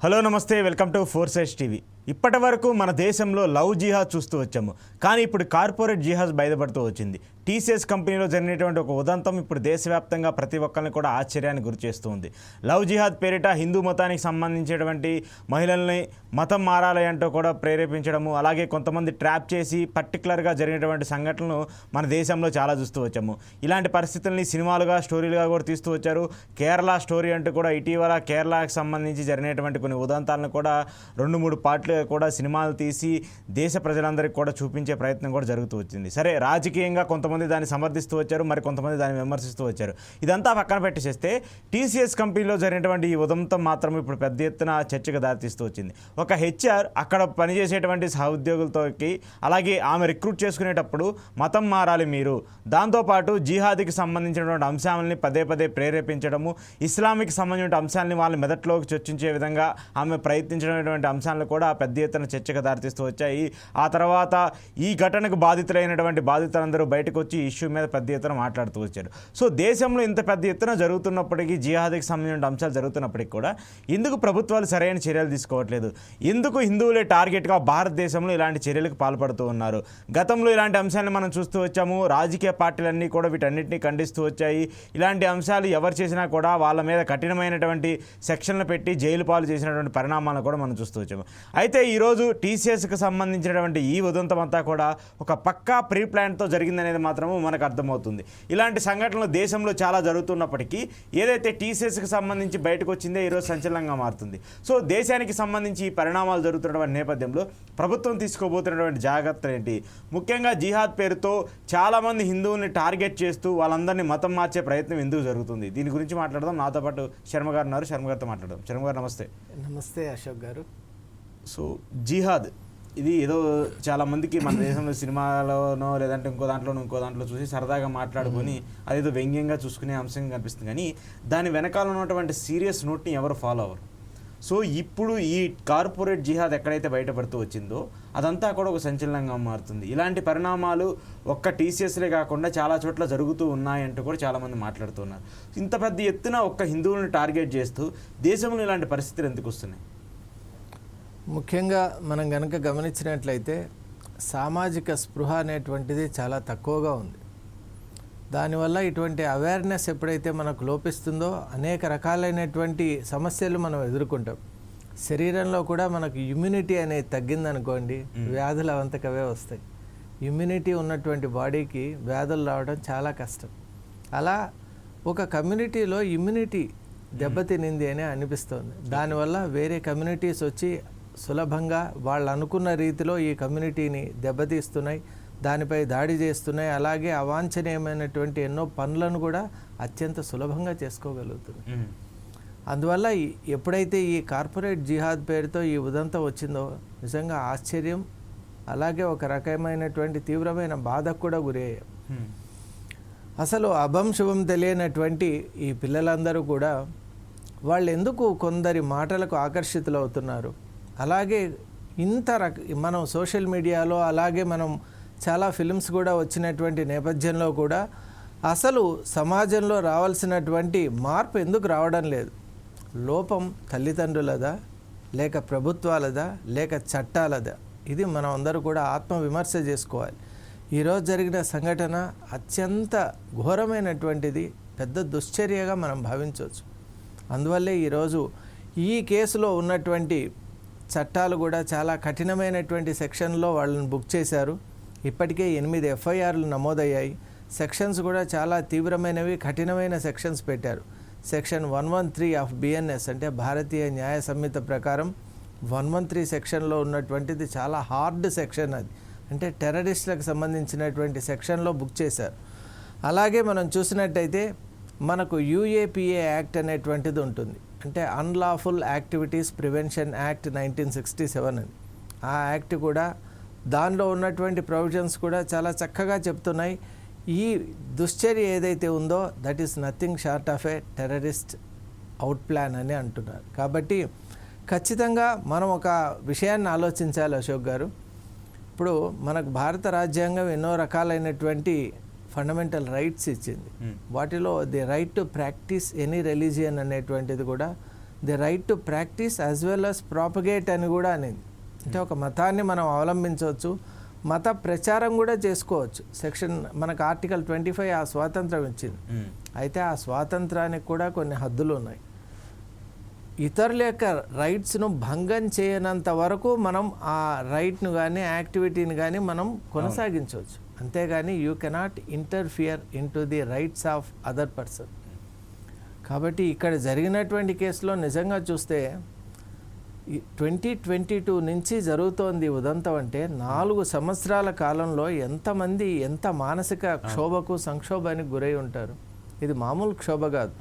Hello నమస్తే, welcome to four sides TV. ఇప్పటి వరకు మన దేశంలో లవ్ జిహాద్ చూస్తూ వచ్చాము, కానీ ఇప్పుడు కార్పొరేట్ జిహాద్ బయటపడుతూ వచ్చింది. టీసీఎస్ కంపెనీలో జరిగినటువంటి ఒక ఉదంతం ఇప్పుడు దేశవ్యాప్తంగా ప్రతి ఒక్కరిని కూడా ఆశ్చర్యానికి గురి చేస్తూ ఉంది. లవ్ జిహాద్ పేరిట హిందూ మతానికి సంబంధించినటువంటి మహిళల్ని మతం మారాలి అంటూ కూడా ప్రేరేపించడము, అలాగే కొంతమంది ట్రాప్ చేసి పర్టికులర్గా జరిగినటువంటి సంఘటనలు మన దేశంలో చాలా చూస్తూ వచ్చాము. ఇలాంటి పరిస్థితుల్ని సినిమాలుగా స్టోరీలుగా కూడా తీస్తూ వచ్చారు. కేరళ స్టోరీ అంటూ కూడా ఇటీవల కేరళకు సంబంధించి జరిగినటువంటి కొన్ని ఉదంతాలను కూడా 2-3 పార్ట్లు కూడా సినిమాలు తీసి దేశ ప్రజలందరికీ కూడా చూపించే ప్రయత్నం కూడా జరుగుతూ వచ్చింది. సరే, రాజకీయంగా కొంతమంది దాన్ని సమర్థిస్తూ వచ్చారు, మరి కొంతమంది దాన్ని విమర్శిస్తూ వచ్చారు. ఇదంతా పక్కన పెట్టేసేస్తే టీసీఎస్ కంపెనీలో జరిగినటువంటి ఈ ఉదంతం మాత్రం ఇప్పుడు పెద్ద ఎత్తున చర్చకు దారితీస్తూ వచ్చింది. ఒక హెచ్ఆర్ అక్కడ పనిచేసేటువంటి సహోద్యోగులతోకి, అలాగే ఆమె రిక్రూట్ చేసుకునేటప్పుడు మతం మారాలి మీరు, దాంతోపాటు జిహాదీకి సంబంధించినటువంటి అంశాలని పదే పదే ప్రేరేపించడము, ఇస్లామిక్ సంబంధించిన అంశాలని వాళ్ళ మెదట్లోకి చర్చించే విధంగా ఆమె ప్రయత్నించినటువంటి అంశాలను కూడా పెద్ద ఎత్తున చర్చకు దారితీస్తూ వచ్చాయి. ఆ తర్వాత ఈ ఘటనకు బాధితులైనటువంటి బాధితులందరూ బయటకు వచ్చి ఇష్యూ మీద పెద్ద ఎత్తున మాట్లాడుతూ వచ్చారు. సో దేశంలో ఇంత పెద్ద ఎత్తున జరుగుతున్నప్పటికీ, జిహాదీకి సంబంధించిన అంశాలు జరుగుతున్నప్పటికీ కూడా ఎందుకు ప్రభుత్వాలు సరైన చర్యలు తీసుకోవట్లేదు? ఎందుకు హిందువులే టార్గెట్గా భారతదేశంలో ఇలాంటి చర్యలకు పాల్పడుతూ ఉన్నారు? గతంలో ఇలాంటి అంశాలను మనం చూస్తూ వచ్చాము. రాజకీయ పార్టీలన్నీ కూడా వీటన్నిటిని ఖండిస్తూ వచ్చాయి. ఇలాంటి అంశాలు ఎవరు చేసినా కూడా వాళ్ళ మీద కఠినమైనటువంటి సెక్షన్లు పెట్టి జైలు పాలు చేసినటువంటి పరిణామాలను కూడా మనం చూస్తూ వచ్చాము. అయితే ఈరోజు టీసీఎస్కి సంబంధించినటువంటి ఈ ఉదంతం అంతా కూడా ఒక పక్కా ప్రీ ప్లాన్తో జరిగిందనేది మాత్రము మనకు అర్థమవుతుంది. ఇలాంటి సంఘటనలు దేశంలో చాలా జరుగుతున్నప్పటికీ ఏదైతే టీసీఎస్కి సంబంధించి బయటకు వచ్చిందో ఈరోజు సంచలనంగా మారుతుంది. సో దేశానికి సంబంధించి ఈ పరిణామాలు జరుగుతున్నటువంటి నేపథ్యంలో ప్రభుత్వం తీసుకోబోతున్నటువంటి జాగ్రత్తలు ఏంటి? ముఖ్యంగా జిహాద్ పేరుతో చాలామంది హిందువుల్ని టార్గెట్ చేస్తూ వాళ్ళందరినీ మతం మార్చే ప్రయత్నం ఎందుకు జరుగుతుంది? దీని గురించి మాట్లాడదాం. నాతో పాటు శర్మ గారు ఉన్నారు. శర్మ గారితో మాట్లాడదాం. శర్మ గారు నమస్తే. నమస్తే అశోక్ గారు. సో జిహాద్ ఇది ఏదో చాలామందికి మన దేశంలో సినిమాలోనో లేదంటే ఇంకో దాంట్లో చూసి సరదాగా మాట్లాడుకొని అదేదో వ్యంగ్యంగా చూసుకునే అంశంగా కనిపిస్తుంది, కానీ దాని వెనకాల ఉన్నటువంటి సీరియస్ నోట్ని ఎవరు ఫాలో అవ్వరు. సో ఇప్పుడు ఈ కార్పొరేట్ జిహాద్ ఎక్కడైతే బయటపడుతూ వచ్చిందో అదంతా కూడా ఒక సంచలనంగా మారుతుంది. ఇలాంటి పరిణామాలు ఒక్క టీసీఎస్లే కాకుండా చాలా చోట్ల జరుగుతూ ఉన్నాయంటూ కూడా చాలామంది మాట్లాడుతున్నారు. ఇంత పెద్ద ఎత్తున ఒక్క హిందువులను టార్గెట్ చేస్తూ దేశంలో ఇలాంటి పరిస్థితులు ఎందుకు వస్తున్నాయి? ముఖ్యంగా మనం కనుక గమనించినట్లయితే సామాజిక స్పృహ అనేటువంటిది చాలా తక్కువగా ఉంది. దానివల్ల ఇటువంటి అవేర్నెస్ ఎప్పుడైతే మనకు లోపిస్తుందో అనేక రకాలైనటువంటి సమస్యలు మనం ఎదుర్కొంటాం. శరీరంలో కూడా మనకు ఇమ్యూనిటీ అనేది తగ్గిందనుకోండి, వ్యాధులు అవంతకవే వస్తాయి. ఇమ్యూనిటీ ఉన్నటువంటి బాడీకి వ్యాధులు రావడం చాలా కష్టం. అలా ఒక కమ్యూనిటీలో ఇమ్యూనిటీ దెబ్బతినింది అని అనిపిస్తుంది. దానివల్ల వేరే కమ్యూనిటీస్ వచ్చి సులభంగా వాళ్ళు అనుకున్న రీతిలో ఈ కమ్యూనిటీని దెబ్బతీస్తున్నాయి, దానిపై దాడి చేస్తున్నాయి. అలాగే అవాంఛనీయమైనటువంటి ఎన్నో పనులను కూడా అత్యంత సులభంగా చేసుకోగలుగుతుంది. అందువల్ల ఎప్పుడైతే ఈ కార్పొరేట్ జిహాద్ పేరుతో ఈ ఉదంతం వచ్చిందో నిజంగా ఆశ్చర్యం, అలాగే ఒక రకమైనటువంటి తీవ్రమైన బాధకు కూడా గురయ్యాం. అసలు అభం శుభం తెలియనటువంటి ఈ పిల్లలందరూ కూడా వాళ్ళు ఎందుకు కొందరి మాటలకు ఆకర్షితులు అవుతున్నారు? అలాగే మనం సోషల్ మీడియాలో, అలాగే మనం చాలా ఫిల్మ్స్ కూడా వచ్చినటువంటి నేపథ్యంలో కూడా అసలు సమాజంలో రావాల్సినటువంటి మార్పు ఎందుకు రావడం లేదు? లోపం తల్లిదండ్రులదా, లేక ప్రభుత్వాలదా, లేక చట్టాలదా? ఇది మనం అందరూ కూడా ఆత్మవిమర్శ చేసుకోవాలి. ఈరోజు జరిగిన సంఘటన అత్యంత ఘోరమైనటువంటిది, పెద్ద దుశ్చర్యగా మనం భావించవచ్చు. అందువల్లే ఈరోజు ఈ కేసులో ఉన్నటువంటి చట్టాలు కూడా చాలా కఠినమైనటువంటి సెక్షన్లో వాళ్ళని బుక్ చేశారు. ఇప్పటికే 8 ఎఫ్ఐఆర్లు నమోదయ్యాయి. సెక్షన్స్ కూడా చాలా తీవ్రమైనవి, కఠినమైన సెక్షన్స్ పెట్టారు. సెక్షన్ 113 ఆఫ్ బిఎన్ఎస్ అంటే భారతీయ న్యాయ సంహిత ప్రకారం 113 సెక్షన్లో ఉన్నటువంటిది చాలా హార్డ్ సెక్షన్. అది అంటే టెర్రరిస్టులకు సంబంధించినటువంటి సెక్షన్లో బుక్ చేశారు. అలాగే మనం చూసినట్టయితే మనకు యూఏపీఏ యాక్ట్ అనేటువంటిది ఉంటుంది, అంటే అన్లాఫుల్ యాక్టివిటీస్ ప్రివెన్షన్ యాక్ట్ 1967 అని. ఆ యాక్ట్ కూడా దానిలో ఉన్నటువంటి ప్రొవిజన్స్ కూడా చాలా చక్కగా చెప్తున్నాయి. ఈ దుశ్చర్య ఏదైతే ఉందో that is nothing short of A terrorist out plan అని అంటున్నారు. కాబట్టి ఖచ్చితంగా మనం ఒక విషయాన్ని ఆలోచించాలి అశోక్ గారు. ఇప్పుడు మనకు భారత రాజ్యాంగం ఎన్నో రకాలైనటువంటి ఫండమెంటల్ రైట్స్ ఇచ్చింది. వాటిలో the right to practice any religion అనేటువంటిది కూడా the right to practice as well as propagate అని కూడా అనేది. అంటే ఒక మతాన్ని మనం అవలంబించవచ్చు, మత ప్రచారం కూడా చేసుకోవచ్చు. సెక్షన్ మనకు ఆర్టికల్ 25 ఆ స్వాతంత్రం ఇచ్చింది. అయితే ఆ స్వాతంత్రానికి కూడా కొన్ని హద్దులు ఉన్నాయి. ఇతరుల యొక్క రైట్స్ను భంగం చేయనంత వరకు మనం ఆ రైట్ను కానీ యాక్టివిటీని కానీ మనం కొనసాగించవచ్చు. అంతేగాని you cannot interfere in to the rights of other person. కాబట్టి ఇక్కడ జరిగినటువంటి కేసులో నిజంగా చూస్తే 2022 నుంచి జరుగుతోంది ఉదంతం. అంటే 4 సంవత్సరాల కాలంలో ఎంతమంది ఎంత మానసిక క్షోభకు సంక్షోభానికి గురై ఉంటారు. ఇది మామూలు క్షోభ కాదు.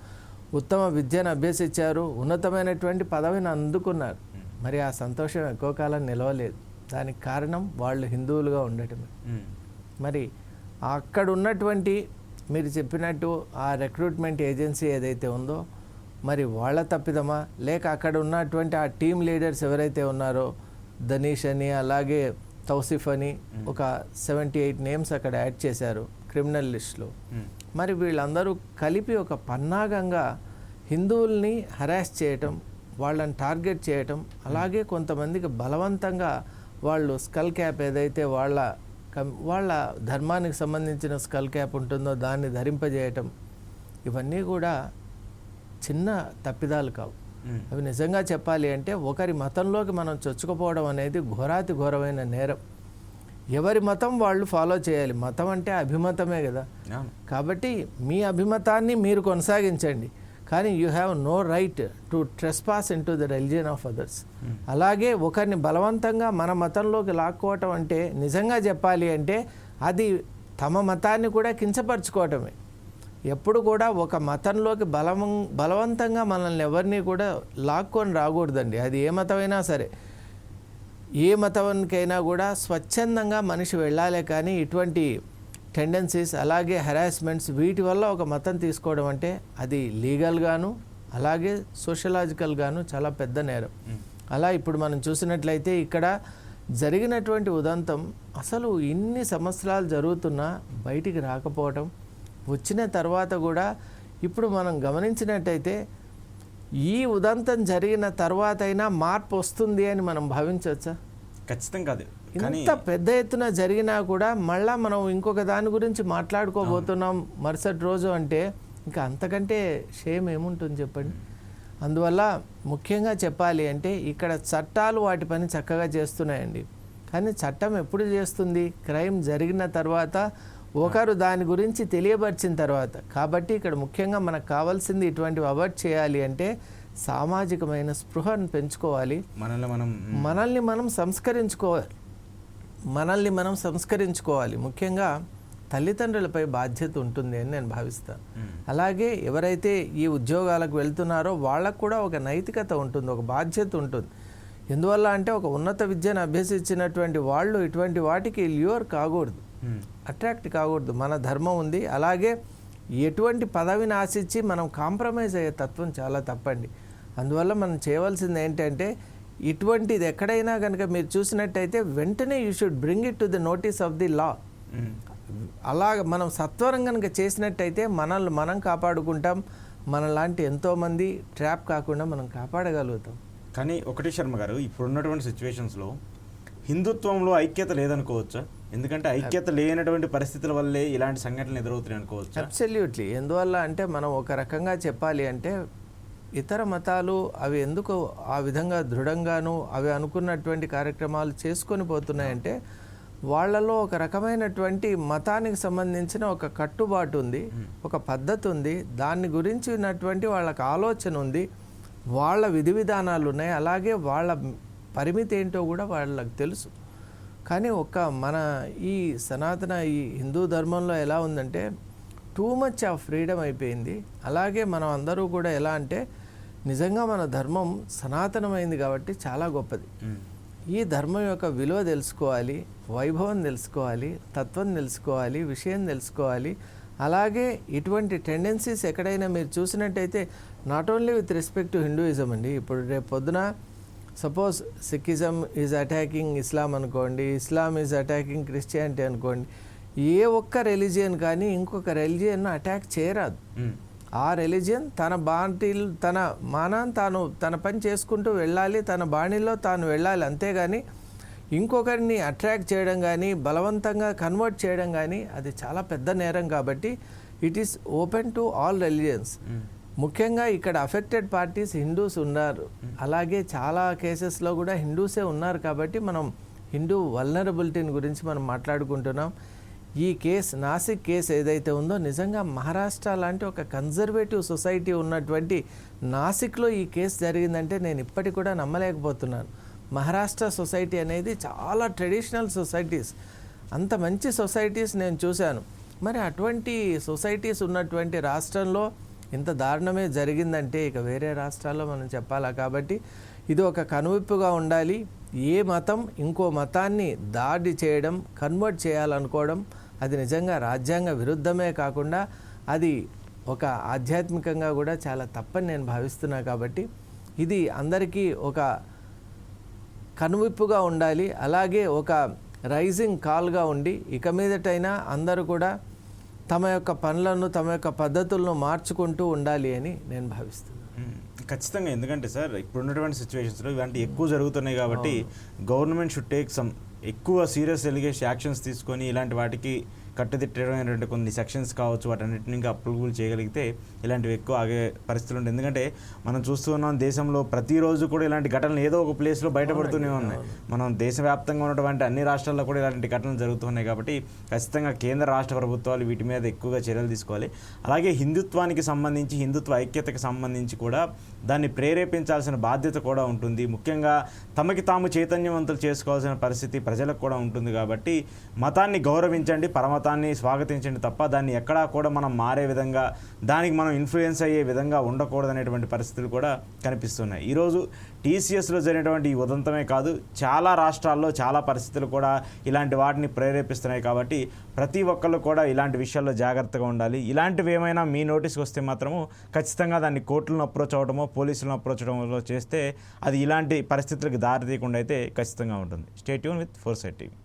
ఉత్తమ విద్యను అభ్యసించారు, ఉన్నతమైనటువంటి పదవిని అందుకున్నారు. మరి ఆ సంతోషం ఎక్కువ కాలం నిలవలేదు. దానికి కారణం వాళ్ళు హిందువులుగా ఉండటమే. మరి అక్కడ ఉన్నటువంటి మీరు చెప్పినట్టు ఆ రిక్రూట్మెంట్ ఏజెన్సీ ఏదైతే ఉందో మరి వాళ్ళ తప్పిదమా, లేక అక్కడ ఉన్నటువంటి ఆ టీమ్ లీడర్స్ ఎవరైతే ఉన్నారో దనీష్ అని అలాగే తౌసిఫ్ అని ఒక 78 నేమ్స్ అక్కడ యాడ్ చేశారు క్రిమినల్ లిస్ట్లో. మరి వీళ్ళందరూ కలిపి ఒక పన్నాగంగా హిందువుల్ని హరాస్ చేయటం, వాళ్ళని టార్గెట్ చేయటం, అలాగే కొంతమందికి బలవంతంగా వాళ్ళు స్కల్ క్యాప్ ఏదైతే వాళ్ళ ధర్మానికి సంబంధించిన స్కల్ క్యాప్ ఉంటుందో దాన్ని ధరింపజేయటం, ఇవన్నీ కూడా చిన్న తప్పిదాలు కావు. అవి నిజంగా చెప్పాలి అంటే ఒకరి మతంలోకి మనం చొచ్చుకుపోవడం అనేది ఘోరాతి ఘోరమైన నేరం. ఎవరి మతం వాళ్ళు ఫాలో చేయాలి. మతం అంటే అభిమతమే కదా. కాబట్టి మీ అభిమతాన్ని మీరు కొనసాగించండి, కానీ you have no right to trespass into the religion of others. అలాగే ఒకరిని బలవంతంగా మన మతంలోకి లాక్కోవటం అంటే నిజంగా చెప్పాలి అంటే అది తమ మతాన్ని కూడా కించపరచుకోవటమే. ఎప్పుడు కూడా ఒక మతంలోకి బలవంతంగా మనల్ని ఎవరిని కూడా లాక్కొని రాకూడదండి. అది ఏ మతమైనా సరే, ఏ మతానికైనా కూడా స్వచ్ఛందంగా మనిషి వెళ్ళాలే. కానీ ఇటువంటి టెండెన్సీస్ అలాగే హెరాస్మెంట్స్ వీటి వల్ల ఒక మతం తీసుకోవడం అంటే అది లీగల్గాను అలాగే సోషలాజికల్గాను చాలా పెద్ద నేరం. అలా ఇప్పుడు మనం చూసినట్లయితే ఇక్కడ జరిగినటువంటి ఉదంతం అసలు ఇన్ని సంవత్సరాలు జరుగుతున్నా బయటికి రాకపోవటం, వచ్చిన తర్వాత కూడా ఇప్పుడు మనం గమనించినట్టయితే ఈ ఉదంతం జరిగిన తర్వాత అయినా మార్పు వస్తుంది అని మనం భావించవచ్చా? ఖచ్చితంగా కాదు. ఇంత పెద్ద ఎత్తున జరిగినా కూడా మళ్ళా మనం ఇంకొక దాని గురించి మాట్లాడుకోబోతున్నాం మరుసటి రోజు అంటే ఇంకా అంతకంటే షేమ్ ఏముంటుంది చెప్పండి. అందువల్ల ముఖ్యంగా చెప్పాలి అంటే ఇక్కడ చట్టాలు వాటి పని చక్కగా చేస్తున్నాయండి. కానీ చట్టం ఎప్పుడు చేస్తుంది? క్రైమ్ జరిగిన తర్వాత, ఒకరు దాని గురించి తెలియపరిచిన తర్వాత. కాబట్టి ఇక్కడ ముఖ్యంగా మనకు కావాల్సింది ఇటువంటివి అవాయిడ్ చేయాలి అంటే సామాజికమైన స్పృహను పెంచుకోవాలి, మనల్ని మనం సంస్కరించుకోవాలి. ముఖ్యంగా తల్లిదండ్రులపై బాధ్యత ఉంటుంది అని నేను భావిస్తాను. అలాగే ఎవరైతే ఈ ఉద్యోగాలకు వెళ్తున్నారో వాళ్ళకు కూడా ఒక నైతికత ఉంటుంది, ఒక బాధ్యత ఉంటుంది. ఎందువల్ల అంటే ఒక ఉన్నత విద్యను అభ్యసించినటువంటి వాళ్ళు ఇటువంటి వాటికి ల్యూర్ కాకూడదు, అట్రాక్ట్ కాకూడదు. మన ధర్మం ఉంది. అలాగే ఎటువంటి పదవిని ఆశించి మనం కాంప్రమైజ్ అయ్యే తత్వం చాలా తప్పండి. అందువల్ల మనం చేయవలసింది ఏంటంటే ఇటువంటిది ఎక్కడైనా కనుక మీరు చూసినట్టయితే వెంటనే you should bring it to the notice of the law. అలాగ మనం సత్వరం కనుక చేసినట్టయితే మనల్ని మనం కాపాడుకుంటాం, మనలాంటి ఎంతోమంది ట్రాప్ కాకుండా మనం కాపాడగలుగుతాం. కానీ ఒకటి శర్మ గారు, ఇప్పుడున్నటువంటి సిచ్యువేషన్స్లో హిందుత్వంలో ఐక్యత లేదనుకోవచ్చా? ఎందుకంటే ఐక్యత లేనటువంటి పరిస్థితుల వల్లే ఇలాంటి సంఘటనలు ఎదురవుతున్నాయి అనుకోవచ్చు. అబ్సల్యూట్లీ. ఎందువల్ల అంటే మనం ఒక రకంగా చెప్పాలి అంటే ఇతర మతాలు అవి ఎందుకు ఆ విధంగా దృఢంగాను అవి అనుకున్నటువంటి కార్యక్రమాలు చేసుకొని పోతున్నాయంటే వాళ్ళలో ఒక రకమైనటువంటి మతానికి సంబంధించిన ఒక కట్టుబాటు ఉంది, ఒక పద్ధతి ఉంది, దాన్ని గురించి ఉన్నటువంటి వాళ్ళకి ఆలోచన ఉంది, వాళ్ళ విధి విధానాలు ఉన్నాయి, అలాగే వాళ్ళ పరిమితి ఏంటో కూడా వాళ్ళకి తెలుసు. కానీ మన ఈ సనాతన ఈ హిందూ ధర్మంలో ఎలా ఉందంటే టూ మచ్ ఆఫ్ ఫ్రీడమ్ అయిపోయింది. అలాగే మనం అందరూ కూడా ఎలా అంటే నిజంగా మన ధర్మం సనాతనమైంది కాబట్టి చాలా గొప్పది. ఈ ధర్మం యొక్క విలువ తెలుసుకోవాలి, వైభవం తెలుసుకోవాలి, తత్వం తెలుసుకోవాలి, విషయం తెలుసుకోవాలి. అలాగే ఇటువంటి టెండెన్సీస్ ఎక్కడైనా మీరు చూసినట్టయితే not only with respect to Hinduism అండి. ఇప్పుడు రేపు పొద్దున సపోజ్ సిక్కిజం ఈజ్ అటాకింగ్ ఇస్లాం అనుకోండి, ఇస్లాం ఈజ్ అటాకింగ్ క్రిస్టియానిటీ అనుకోండి, ఏ ఒక్క రిలీజియన్ కానీ ఇంకొక రిలీజియన్ను అటాక్ చేయరాదు. ఆ రిలీజియన్ తన బాణీలు తన మానాన్ని తన పని చేసుకుంటూ వెళ్ళాలి, తన బాణీలో తాను వెళ్ళాలి. అంతేగాని ఇంకొకరిని అట్రాక్ట్ చేయడం కానీ బలవంతంగా కన్వర్ట్ చేయడం కానీ అది చాలా పెద్ద నేరం. కాబట్టి it is open to all religions. ముఖ్యంగా ఇక్కడ అఫెక్టెడ్ పార్టీస్ హిందూస్ ఉన్నారు, అలాగే చాలా కేసెస్లో కూడా హిందూసే ఉన్నారు. కాబట్టి మనం హిందూ వల్నరబిలిటీని గురించి మనం మాట్లాడుకుంటున్నాం. ఈ కేసు నాసిక్ కేసు ఏదైతే ఉందో నిజంగా మహారాష్ట్ర లాంటి ఒక కన్జర్వేటివ్ సొసైటీ ఉన్నటువంటి నాసిక్లో ఈ కేసు జరిగిందంటే నేను ఇప్పటికి కూడా నమ్మలేకపోతున్నాను. మహారాష్ట్ర సొసైటీ అనేది చాలా ట్రెడిషనల్ సొసైటీస్, అంత మంచి సొసైటీస్ నేను చూశాను. మరి అటువంటి సొసైటీస్ ఉన్నటువంటి రాష్ట్రంలో ఇంత దారుణమే జరిగిందంటే ఇక వేరే రాష్ట్రాల్లో మనం చెప్పాలా. కాబట్టి ఇది ఒక కనువిప్పుగా ఉండాలి. ఏ మతం ఇంకో మతాన్ని దాడి చేయడం, కన్వర్ట్ చేయాలనుకోవడం అది నిజంగా రాజ్యాంగ విరుద్ధమే కాకుండా అది ఒక ఆధ్యాత్మికంగా కూడా చాలా తప్పని నేను భావిస్తున్నా. కాబట్టి ఇది అందరికీ ఒక కనువిప్పుగా ఉండాలి, అలాగే ఒక రైజింగ్ కాల్గా ఉండి ఇక మీదటైనా అందరూ కూడా తమ యొక్క పనులను తమ యొక్క పద్ధతులను మార్చుకుంటూ ఉండాలి అని నేను భావిస్తున్నాను. ఖచ్చితంగా. ఎందుకంటే సార్ ఇప్పుడు ఉన్నటువంటి సిచ్యువేషన్స్లో ఇలాంటి ఎక్కువ జరుగుతున్నాయి కాబట్టి గవర్నమెంట్ షుడ్ టేక్ సమ్ ఎక్కువ సీరియస్ యాక్షన్స్ తీసుకొని ఇలాంటి వాటికి కట్టుదిట్టమైనటువంటి కొన్ని సెక్షన్స్ కావచ్చు వాటన్నిటిని ఇంకా అప్రూవల్ చేయగలిగితే ఇలాంటివి ఎక్కువ ఆగే పరిస్థితులు ఉంటాయి. ఎందుకంటే మనం చూస్తూ ఉన్నాం దేశంలో ప్రతిరోజు కూడా ఇలాంటి ఘటనలు ఏదో ఒక ప్లేస్లో బయటపడుతూనే ఉన్నాయి. మనం దేశవ్యాప్తంగా ఉన్నటువంటి అన్ని రాష్ట్రాల్లో కూడా ఇలాంటి ఘటనలు జరుగుతున్నాయి. కాబట్టి ఖచ్చితంగా కేంద్ర రాష్ట్ర ప్రభుత్వాలు వీటి మీద ఎక్కువగా చర్యలు తీసుకోవాలి. అలాగే హిందుత్వానికి సంబంధించి హిందుత్వ ఐక్యతకు సంబంధించి కూడా దాన్ని ప్రేరేపించాల్సిన బాధ్యత కూడా ఉంటుంది. ముఖ్యంగా తమకి తాము చైతన్యవంతులు చేసుకోవాల్సిన పరిస్థితి ప్రజలకు కూడా ఉంటుంది. కాబట్టి మతాన్ని గౌరవించండి, పరమతాన్ని స్వాగతించండి తప్ప దాన్ని ఎక్కడా కూడా మనం మారే విధంగా దానికి మనం ఇన్ఫ్లుయెన్స్ అయ్యే విధంగా ఉండకూడదనేటువంటి పరిస్థితులు కూడా కనిపిస్తున్నాయి. ఈరోజు టీసీఎస్లో జరిగినటువంటి ఈ ఉదంతమే కాదు, చాలా రాష్ట్రాల్లో చాలా పరిస్థితులు కూడా ఇలాంటి వాటిని ప్రేరేపిస్తున్నాయి. కాబట్టి ప్రతి ఒక్కళ్ళు కూడా ఇలాంటి విషయాల్లో జాగ్రత్తగా ఉండాలి. ఇలాంటివి ఏమైనా మీ నోటీస్కి వస్తే మాత్రము ఖచ్చితంగా దాన్ని కోర్టులను అప్రోచ్ అవ్వడమో పోలీసులను అప్రోచ్ అవ్వడమో చేస్తే అది ఇలాంటి పరిస్థితులకు దారి తీయకుండా అయితే ఖచ్చితంగా ఉంటుంది. Stay tune with foresight TV.